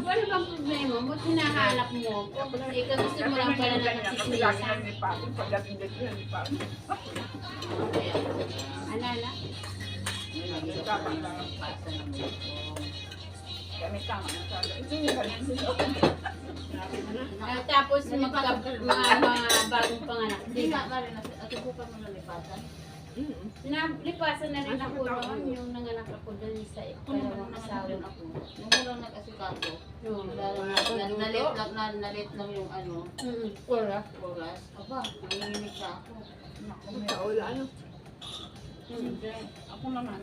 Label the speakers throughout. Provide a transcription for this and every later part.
Speaker 1: ano bang problema mo? Hinahanap mo ko. Ikaw gusto mo lang pala na nagsisilisan. Ano? Tapos mga bagong panganak.
Speaker 2: Hindi nga na rin. At bukan mo nalipatan.
Speaker 1: Nalipasan na rin ako noon yung nanganak ako doon sa dalawang asawa.
Speaker 2: Ako. Nung walang nag-asikaso. Nalit lang yung ano.
Speaker 1: Wala.
Speaker 2: Oras. Aba, nanginginig na ako.
Speaker 3: Wala ano.
Speaker 2: Hindi. Ako naman.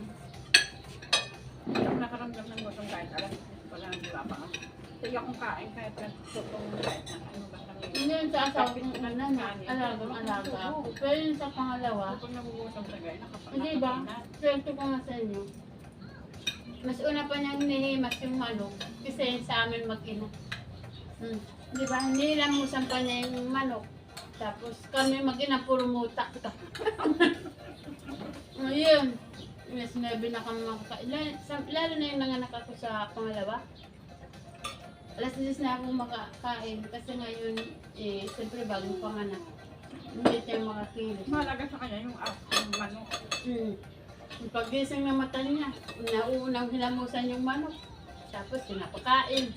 Speaker 3: Hindi ako nakaramdam ng gutong kahit alam. Wala nang diba pa. Sige akong kain kahit nagtutong kahit na ano ba kami.
Speaker 1: Hindi yun sa asawa kong alaga ako. Pero yun sa pangalawa,
Speaker 3: Kapag nagugutom sa gaya, nakapag
Speaker 1: hindi ba? Swerte ko nga sa inyo. Mas una pa niyang nihimas yung manok kasi yun sa amin mag-ina. Di ba? Nilamusan pa niya yung manok. Tapos kami mag-ina puro mutak. Ayun. Mas sinabi na kami makakain. Lalo na yung nanganak ako sa pangalawa. Alas 10 na akong makakain kasi ngayon, siyempre bagong panganak. Hindi tayo makakilos.
Speaker 3: Mahalaga sa kanya yung manok.
Speaker 1: Yung paggising ng mata niya, naunang hilamusan yung manok. Tapos pinapakain.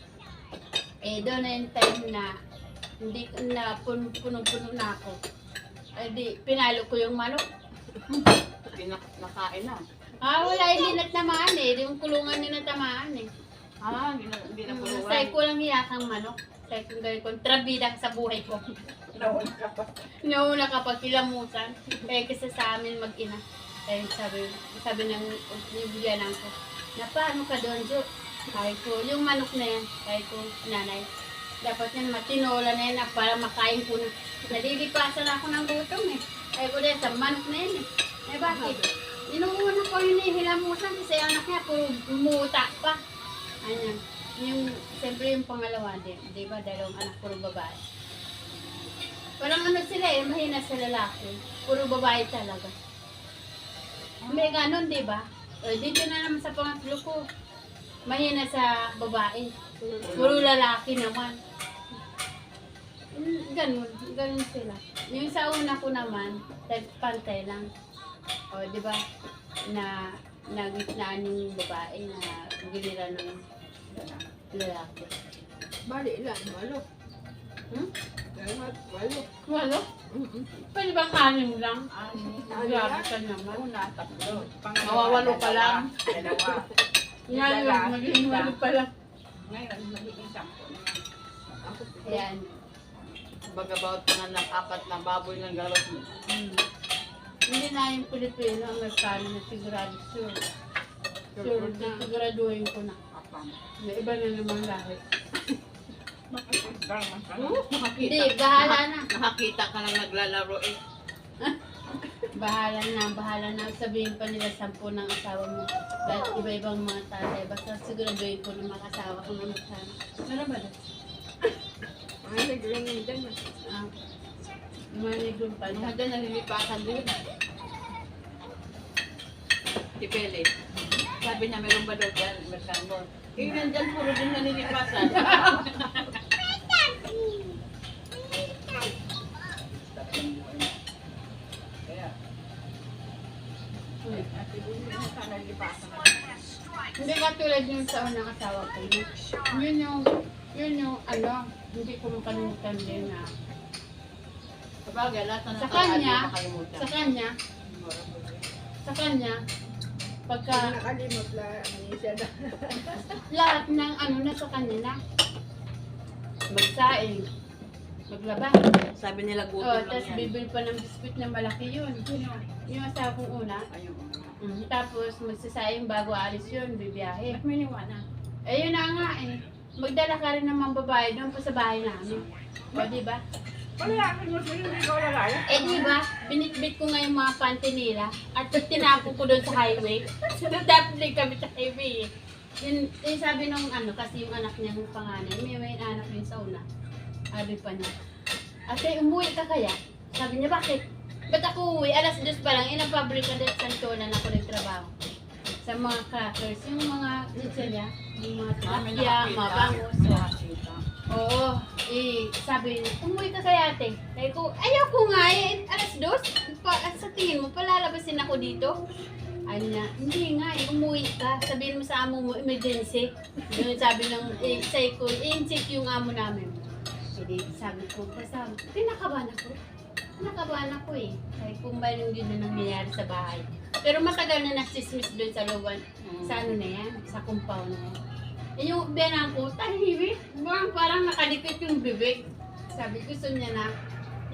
Speaker 1: Doon na yung time na hindi na punong-puno na ako. Di, pinalo ko yung manok.
Speaker 2: Nakain na.
Speaker 1: Wala, hindi natamaan yung kulungan niya natamaan
Speaker 2: Hindi na puluhan.
Speaker 1: Say ko lang hiyakang manok. Say ko gawin kontrabida sa buhay ko.
Speaker 3: Naon ka pa.
Speaker 1: Nauna kapag kilamusan. Kasi sa amin mag-ina. Sabi ng bigyanan ko, na paano ka doon, Jo? Sabi ko, yung manok na yan. Sabi ko, nanay, dapat yan matinola na yan para makain ko na. Nalilipasan ako ng gutom Sabi ko din, sa manok na yan bakit? Inuuna ko yun hilamusan kasi anak niya puro umuta pa. Siyempre yung pangalawa din, di ba? Dalawang anak, puro babae. Parang sila mahina sa lalaki. Puro babae talaga. May ganon, di ba? Dito na naman sa pangatlo ko, mahina sa babae. Puro lalaki naman. Ganon sila. Yung sa una ko naman, pantay lang. Di ba? Na nagitnaan yung babae na ginira ng lalaki.
Speaker 3: Bali, ilan? Walo. Walo.
Speaker 1: Walo? Pwede bang anim lang?
Speaker 3: Grabe
Speaker 1: ka naman.
Speaker 3: Una, tatlo.
Speaker 2: Mawawalo pa lang.
Speaker 3: Dalawa.
Speaker 1: Ngayon, magiging walo pa lang.
Speaker 3: Ngayon, magiging 10 na.
Speaker 1: Ayan.
Speaker 2: Bagabawat pa nga ng 4 na baboy ng galot mo.
Speaker 1: Hindi na yung Pilipino ang nagkano na sigurado sure. Sure, siguraduhin ko na. May iba na naman lahi. Hindi, bahala na.
Speaker 2: Nakakita ka lang naglalaro
Speaker 1: Bahala na. Sabihin pa nila 10 ng asawa mo. Dahil iba-ibang mga tatay. Basta siguraduhin ko na makasawa ko na magsama. Ano ba na?
Speaker 3: Ay, naglangan dyan.
Speaker 1: Manigong pa na.
Speaker 2: Hanggang nalilipasan din. Si Pele. Sabi niya, meron ba daw dyan? Mercano. Nandyan puro din nalilipasan.
Speaker 1: Hindi katulad yung sa unang asawa ko. Yun yung hindi ko makalimutan din na
Speaker 2: Sabagay, lahat na
Speaker 1: Sa
Speaker 2: nakalaan
Speaker 1: kanya,
Speaker 2: mo makalimutan.
Speaker 1: sa kanya, pagka
Speaker 3: Nakalimot lang. Siya na.
Speaker 1: lahat ng na sa kanya na, magsaing, maglaba.
Speaker 2: Sabi nila gutom lang
Speaker 1: Tapos
Speaker 2: yan.
Speaker 1: bibili pa ng biskuit na malaki yun. Yung asawa kong una.
Speaker 2: Ayun.
Speaker 1: Tapos magsasayang bago alis yun, bibiyahe.
Speaker 3: Ba't may liwanag?
Speaker 1: Yun na nga Magdala ka rin ng mga babae doon pa sa bahay namin. Di ba?
Speaker 3: Palayakin mo sa'yo, hindi ka lalaya.
Speaker 1: Di ba? Binitbit ko nga yung mga panty nila at tinapo ko doon sa highway. Dapat din kami sa highway Yung sabi nung kasi yung anak niya ng panganay, may anak rin sa una. Sabi pa niya, ate, umuwi ka kaya? Sabi niya, bakit? Ba't ako uwi? Alas 2 pa lang, inapabrika din sa Santolan ako nagtrabaho. Sa mga crackers, yung mga chichirya, yung mga tilapia, mga bangus. Oo, sabi niya, umuwi ka kay ate. Sabi ko, ayaw ko nga alas 2. Sa tingin mo, palalabasin ako dito. Ano na, hindi nga umuwi ka. Sabihin mo sa amo mo, emergency. Yun sabi ng, say ko, in-check yung amo namin. Hindi, sabi ko, basta, pinakabahan ako. Pinakabahan ako Sabi ko, mayroon din na nangyayari sa bahay. Pero matagal na nagsismis doon sa looban. Sa ano na yan, sa compound na yan. Yung biyanan ko, tahimik. Parang nakadikit yung bibig. Sabi, gusto niya na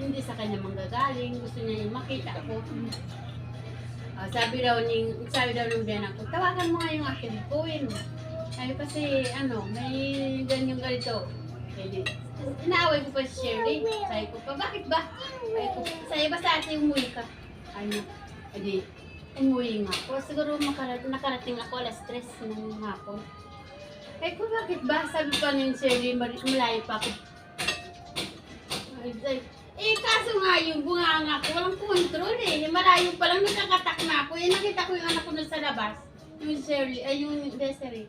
Speaker 1: hindi sa kanya manggagaling. Gusto niya yung makita ko. Sabi daw ng biyanan ko, tawagan mo nga yung akin ko. Sabi kasi, may ganyan ganito. Inaaway ko pa si Shirley. Sabi ko pa, bakit ba? Sabi ba sa atin umuwi ka? Edi, umuwi nga ako. Siguro nakarating ako alas 3 ng hapon. Ko bakit ba? Sabi pa ni Shirley, malayo pa ako. Kaso nga yung bunganga ko, walang control Malayo pa lang, nakakatak na ako. Nakita ko yung anak ko na sa labas. Yung Shirley, yung Desiree.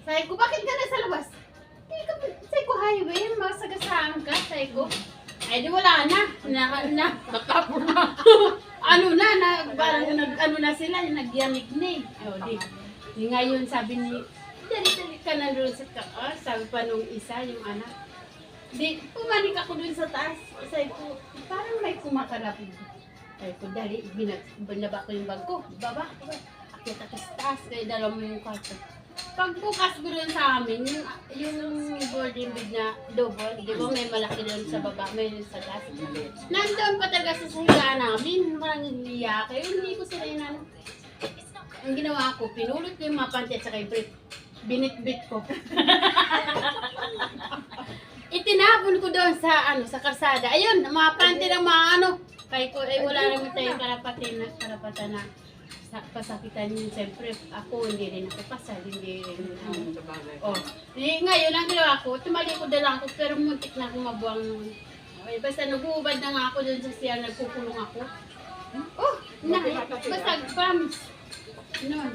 Speaker 1: Sabi ko, bakit ka na sa labas? Sabi ko, highway, masagasaan ka. Sabi ko, di wala na.
Speaker 2: Nakapo na.
Speaker 1: Parang na sila, nagyamig na Di ngayon, sabi ni, dali ka na doon sa taas. Sabi pa nung isa, yung anak. Di, pumanik ako doon sa taas. Sabi ko, parang may kumakarapin. Sabi ko, dali, binaba ko yung bag ko. Baba. Akit ako sa taas, kaya dalawa mo yung kwarto. Pagbukas ko doon sa amin, yung boarding bed na double, di ba may malaki doon sa baba, may doon sa taas. Nandoon pa talaga sa higaan namin, maraming liya kayo, hindi ko sila inano. Ang ginawa ko, pinulot ko yung mga panty at saka yung brief. Binitbit ko. Itinapon ko doon sa karsada. Ayun, mga panty ng mga Kaya ko, wala naman tayong karapatan na pasakitan yun. Siyempre, ako hindi rin ako pasal, hindi rin. Ngayon, ang ginawa ko, tumalikod na lang ako, pero muntik na akong mabuang noon. Basta nag-uubad na nga ako doon sa siya, nagkukulong ako. Basta, promise. Noon.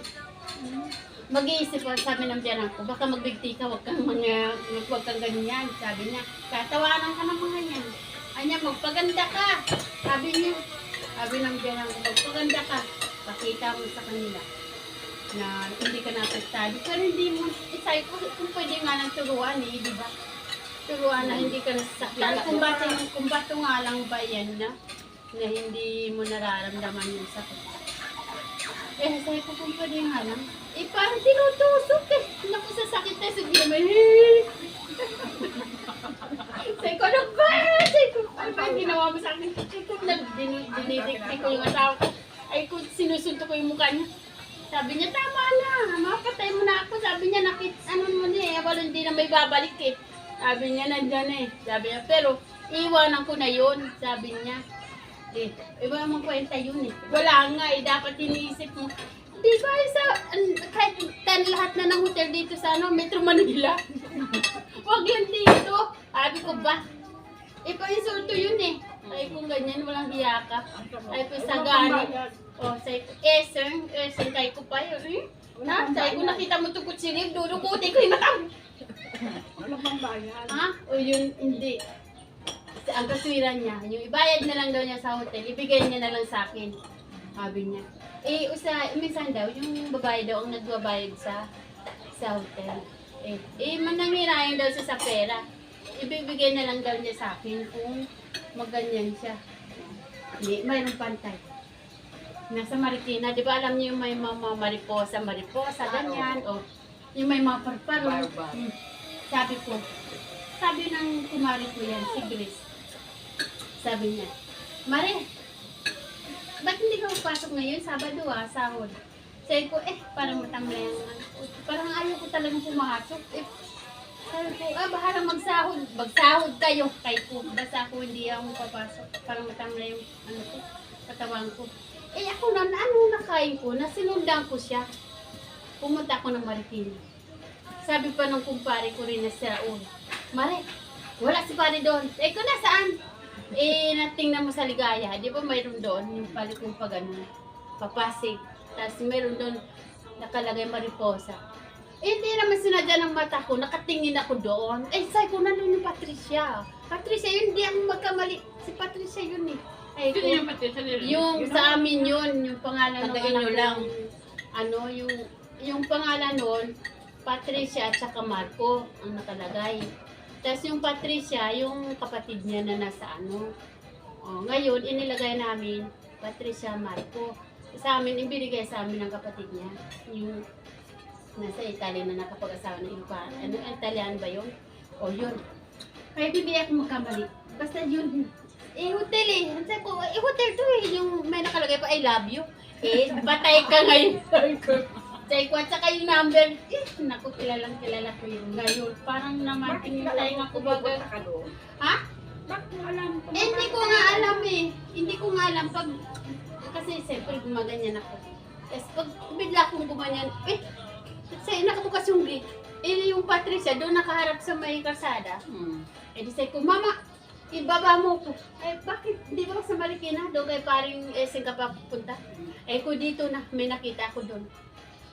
Speaker 1: Mag-iisip ko, sabi ng biyanan ko, baka magbigti ka, huwag kang ganyan. Sabi niya, tatawanan ka ng mga yan. Anya, magpaganda ka. Sabi ng biyanan ko, magpaganda ka. Pakita mo sa kanila na hindi ka napagtali. Pero hindi mo, isay ko, kung pwede nga lang turuan di ba? Turuan na hindi ka nasasaktan. Kung bato nga lang ba yan na hindi mo nararamdaman yung sakit. Sabi ko, kung pwede nga lang, parang tinutusok Naku, sa sakit na siguro may Sabi ko, ano ba? Sabi ko, ano ba yung ginawa mo sa akin? Sabi ko, dinidikti ko yung asawa ko. Ay kung sinusunto ko yung mukha niya. Sabi niya, tama na. Makapatay mo na ako. Sabi niya, mo wala hindi na may babalik Sabi niya, nandyan Sabi niya, pero iwanan ko na yun. Sabi niya. Iba mong kwenta yun Wala nga dapat iniisip mo. Di ba kahit lahat na ng hotel dito sa Metro Manila. Huwag yun dito. Sabi ko ba? Pa-insulto yun Ay kung ganyan, walang hiya ka. Ay kung sagani. Sabi ko, sir, kay ko pa yun. Sabi ko, nakita mo ito kutsilib, dudukuti ko yung matang.
Speaker 3: Ano bang bayan?
Speaker 1: Yun, hindi. Ang kaswiran niya, yung ibayad na lang daw niya sa hotel, ibigay niya na lang sa akin. Sabi niya. Minsan daw, yung babae daw ang nagbabayad sa hotel. Manangirayan daw siya sa pera. Ibibigay na lang daw niya sa akin kung maganyan siya. Hindi, mayroong pantay. Nasa Marikina, di ba alam niyo yung may mga mariposa, ganyan. Yung may mga parparo. Sabi ng kumari ko yan, si Grace. Sabi niya, Mare, ba't hindi ka magpasok ngayon? Sabado sahod. Sabi ko, parang matamlay parang ayaw ko talagang pumasok. Sabi ko, bahala magsahod. Magsahod kayo. Kahit po, basta ako hindi ako papasok. Parang matamlay yung katawan ko. Ako nakain ko? Nasinundan ko siya. Pumunta ako ng Marikina. Sabi pa ng kumpare ko rin na si Raul, Mare, wala si pare doon. Ko nasaan? Natingnan mo sa Ligaya. Di ba mayroon doon yung palit ng pagano, papasig. Tapos mayroon doon nakalagay mariposa. Hindi naman sinadya ng mata ko, nakatingin ako doon. Eh, sabi ko, nandun yung Patricia. Patricia yun, hindi ako magkamali. Si Patricia yun eh. Ay,
Speaker 2: Sino yung pati sa nila?
Speaker 1: yung sa amin yun, yung pangalan ng
Speaker 2: Tandaan nyo
Speaker 1: anak
Speaker 2: lang.
Speaker 1: ko, ano, yung pangalan nun, Patricia at saka Marco ang nakalagay. Tapos yung Patricia, yung kapatid niya na nasa ano. Oh, ngayon, inilagay namin Patricia Marco. Sa amin, ibinigay sa amin ng kapatid niya. Yung nasa Italy na nakapag-asawa ng iba. Ano, Italian ba yun? O yun. Kaya hindi ako magkamali. Basta yun. Eh, hotel eh. Sabi ko, eh, hotel to eh. Yung may nakalagay pa, I love you. Eh, patay ka ngayon. Sabi ko, at saka yung number. Eh, naku, kilala ko yun. Ngayon, parang naman, tinitay nga ko baga.
Speaker 3: Pupunta ka doon?
Speaker 1: Ha?
Speaker 3: Bakit mo alam?
Speaker 1: Eh, hindi ko nga alam eh. Hindi ko nga alam pag... Kasi siyempre gumaganyan ako. Tapos pag bigla akong gumanyan, eh, nakabukas yung gate. Eh, yung Patricia, doon nakaharap sa may kalsada. Eh, di sabi ko, Mama, ibaba mo ko. Eh, bakit? Di ba sa Marikina? Doon kay paring Eseng ka pa pupunta. Eh, ko dito na, may nakita ko doon.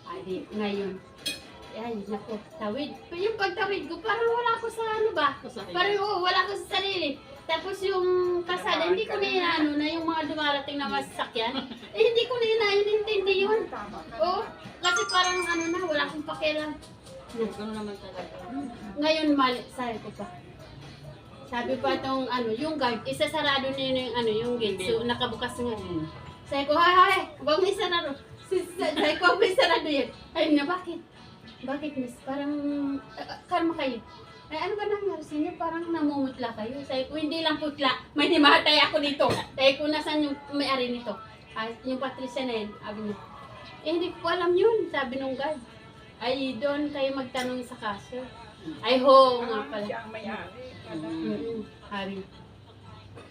Speaker 1: Ay, di, ngayon. Ay, naku, tawid. Pero yung pagtawid ko, parang wala ko sa ano ba? Parang, wala ko sa sarili. Tapos yung kasada, hindi ko na inaano na yung mga dumarating na masasakyan. Eh, hindi ko na inaintindi yun. Oo, kasi parang ano na, wala akong pakialam.
Speaker 2: Ano naman talaga?
Speaker 1: Ngayon, mali, sabi ko pa. Sabi pa itong ano, yung guard, isasarado niya yung ano, yung gate. So, nakabukas nga. Sabi ko, hay, huwag mo isarado. Sabi ko, huwag mo isarado yan. Ay, na, bakit? Bakit, miss? Parang, karma kayo. Ay, ano ba nangyari sa inyo? Parang namumutla kayo. Sabi ko, hindi lang putla. May himatay ako dito. Sabi ko, nasan yung may-ari nito? Ay, yung Patricia na yun. Sabi niya, eh, hindi ko alam yun. Sabi nung guard. Ay, doon kayo magtanong sa kaso. Ay, ho, nga pala.
Speaker 3: Siya ang may-ari.
Speaker 1: Sabi,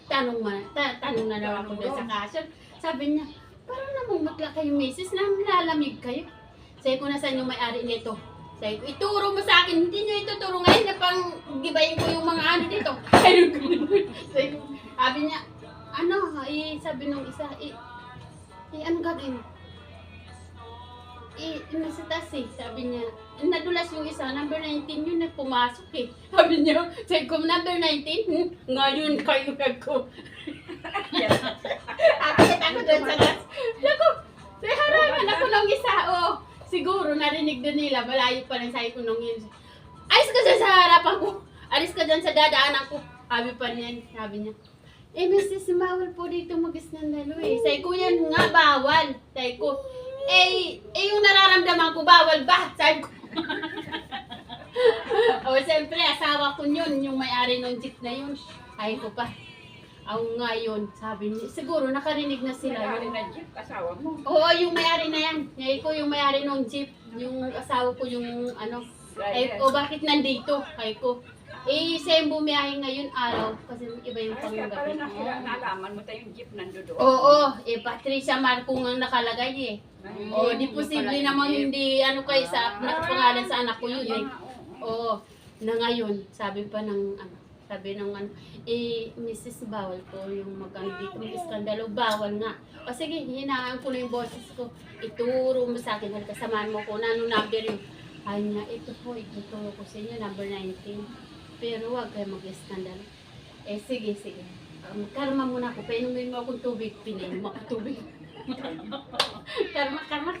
Speaker 1: tanong na daw ako doon sa kaso. Sabi niya, parang namumutla kayo, misis, nalalamig kayo. Sabi ko, nasan yung may-ari nito? Sabi ko, ituro mo sa akin, hindi nyo ituturo ngayon na pang gibayin ko yung mga ano dito. Sabi niya, ano, sabi nung isa, ano gagawin? Nasa taas eh, sabi niya, nadulas yung isa, number 19 yun na pumasok eh. Sabi niya, sabi ko, number 19? Ngayon kayo ko. Akit ako doon sa taas. Naku, sa harapan ako nung isa, oh. Siguro narinig din nila, malayo pa rin sabi ko nung yun. Alis ka dyan sa harapan ko. Alis ka dyan sa dadaanan ko. Sabi pa niyan, sabi niya. Eh, Mrs. Bawal po dito mag-iskandalo eh. Sabi ko yan nga, bawal. Sabi ko, yung nararamdaman ko, bawal ba? Sabi ko. O, siyempre, asawa ko yun, yung may-ari ng jeep na yun. Ay ko pa. Ang ngayon, sabi niya, siguro nakarinig na sila.
Speaker 3: May-ari na jeep, asawa mo.
Speaker 1: Oo, yung may-ari na yan. Ngayon ko yung may-ari ng jeep. Yung asawa ko yung ano. Ay, o bakit nandito? Ay ko. Eh, siya yung bumiyahe ngayon araw. Kasi iba yung
Speaker 3: Ay, kaya pala
Speaker 1: panggabi.
Speaker 3: nalaman mo tayo yung jeep nandoon.
Speaker 1: Oo, Patricia Marco ang nakalagay eh. Oo, di posible namang hindi ano kayo sa nakapangalan sa anak ko yun eh. Oo, na ngayon, sabi pa ng ano, sabi ng ano, Mrs. Bawal po yung mag-ano dito, mag-iskandalo, bawal nga. O sige, hinaan ko na yung boses ko, ituro mo sa akin, halika samahan mo ko, na ano number yung, ay niya, ito po, ituturo ko sa inyo, number 19. Pero wag kayo mag-iskandalo. Eh, sige. Kalma muna ako, painumin mo akong tubig, pinainom ako tubig. Karma.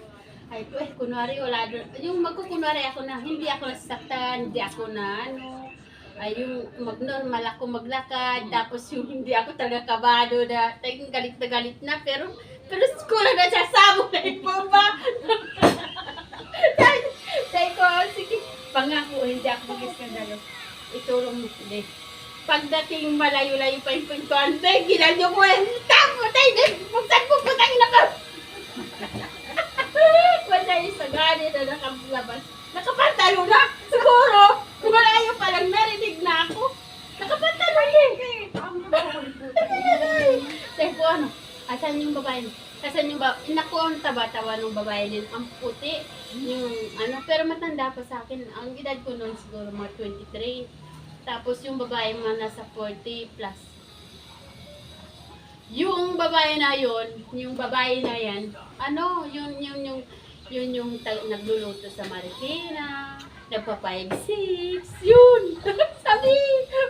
Speaker 1: Ay ko kunwari wala doon. Yung magkukunwari ako na hindi ako nasasaktan, hindi ako na ano. Ay yung mag-normal ako maglakad, tapos yung hindi ako talaga kabado na, tayong galit na galit na, pero siguro na sasabog na ito ba? Sabi ko, sige, pangako, hindi ako mag-iskandalo. Ituro mo, hindi. Pagdating malayo-layo pa yung pintuan, tayo, ginanyo ko eh, tayo, buksan mo, putang ina ka! Wala yung sagani na nakalabas. Nakapantalo na! Siguro! Malayo pa lang, narinig na ako. Nakapantalo eh! Sabi ko ano, asan yung babae? Asan yung babae? Naku, ang taba-tawa ng babae din. Ang puti. Yung ano, pero matanda pa sa akin. Ang edad ko noon siguro mga 23. Tapos yung babae mga nasa 40 plus. Yung babae na yon, yung babae na yan, ano, yung Yun yung nagluluto sa Marikina, nagpa 5-6, yun. Sabi,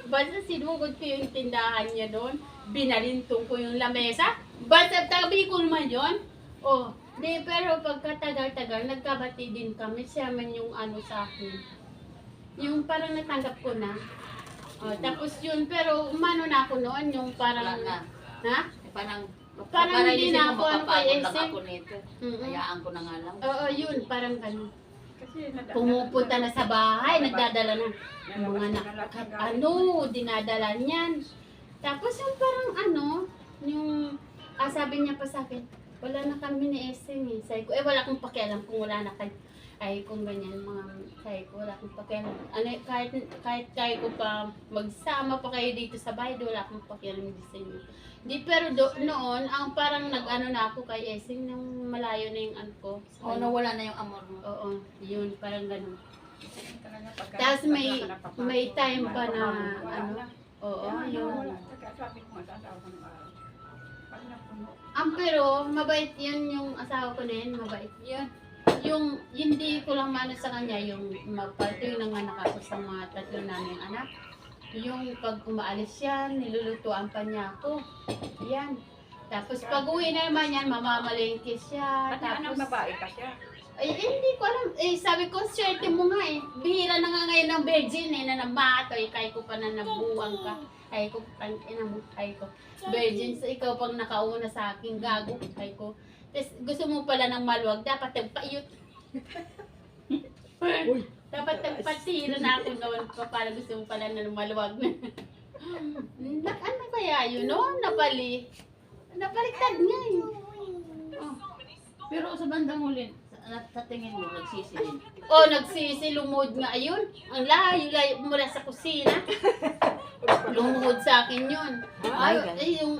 Speaker 1: basta sinugod ko yung tindahan niya doon, binalintong ko yung lamesa, basta tabi ko naman yun. Oh, di, pero pagkatagal-tagal, nagkabati din kami, siya man yung ano sa akin. Yung parang natanggap ko na. Oh, tapos yun, pero umano na ako noon, yung
Speaker 2: Wala
Speaker 1: parang,
Speaker 2: na.
Speaker 1: ha?
Speaker 2: Parang
Speaker 1: hindi na ako, ano, kay
Speaker 2: lang
Speaker 1: SM.
Speaker 2: ako nito.
Speaker 1: Mm-mm.
Speaker 2: Hayaan ko na nga lang.
Speaker 1: Oo, yun, parang ganun.
Speaker 3: Kasi
Speaker 1: Pumupunta na sa bahay, nagdadala na. Yung mga
Speaker 3: Nalabas na lahat.
Speaker 1: ano, dinadala niyan. Tapos yung parang ano, yung, sabi niya pa sa akin, wala na kami ni SM eh. Sabi ko, wala akong pakialam kung wala na kayo. Ay, kung ganyan, mga, sabi ko, wala akong pakialam. Ano, kahit kayo ko pa, magsama pa kayo dito sa bahay, wala akong pakialam din sa inyo. Di, pero noon, ang parang nag-ano na ako kay SM, nang malayo na yung ano ko.
Speaker 2: Oo, nawala na yung amor mo.
Speaker 1: Oo, yun, parang ganun.
Speaker 3: Talaga pagka-
Speaker 1: Tapos may
Speaker 3: pagka napapasok,
Speaker 1: may time pa na
Speaker 3: wala
Speaker 1: ano,
Speaker 3: na.
Speaker 1: oo,
Speaker 3: Wala,
Speaker 1: yun.
Speaker 3: wala. Kaya sabi ko nga, asawa ko ng araw. Pag napuno,
Speaker 1: Pero mabait yun yung asawa ko na yun, mabait yun. Yung hindi ko lang mano sa kanya, yung magpalto yung nanganak ako sa mga tatlo naming anak. Yung pag umaalis yan, nilulutuan pa niya ako. Yan. Tapos pag uwi na naman yan, mamamalengke siya.
Speaker 3: Pati anong
Speaker 1: Tapos,
Speaker 3: babae ka siya.
Speaker 1: ay, hindi ko alam. Sabi ko, swerte mo nga eh. Bihira na nga ngayon ng virgin eh, na namatoy. Kaya ko pa na nabuwang ka. Kaya ko, kaya ko. Virgin, so ikaw pang nakauna sa akin, gago. Kaya ko. Tapos gusto mo pala ng maluwag, dapat nagpayot. Dapat nagpatira na ako noon pa para gusto mo pala ng maluwag na. Ano kaya yun, no? Napaliktad nga eh. Oh.
Speaker 2: Pero sa bandang huli, sa tingin mo, nagsisilin.
Speaker 1: Oh, nagsisilumod nga ayun. Ang layo-layo mula sa kusina. Lumuhod sa akin yun.
Speaker 2: Ay,
Speaker 1: Ay, yung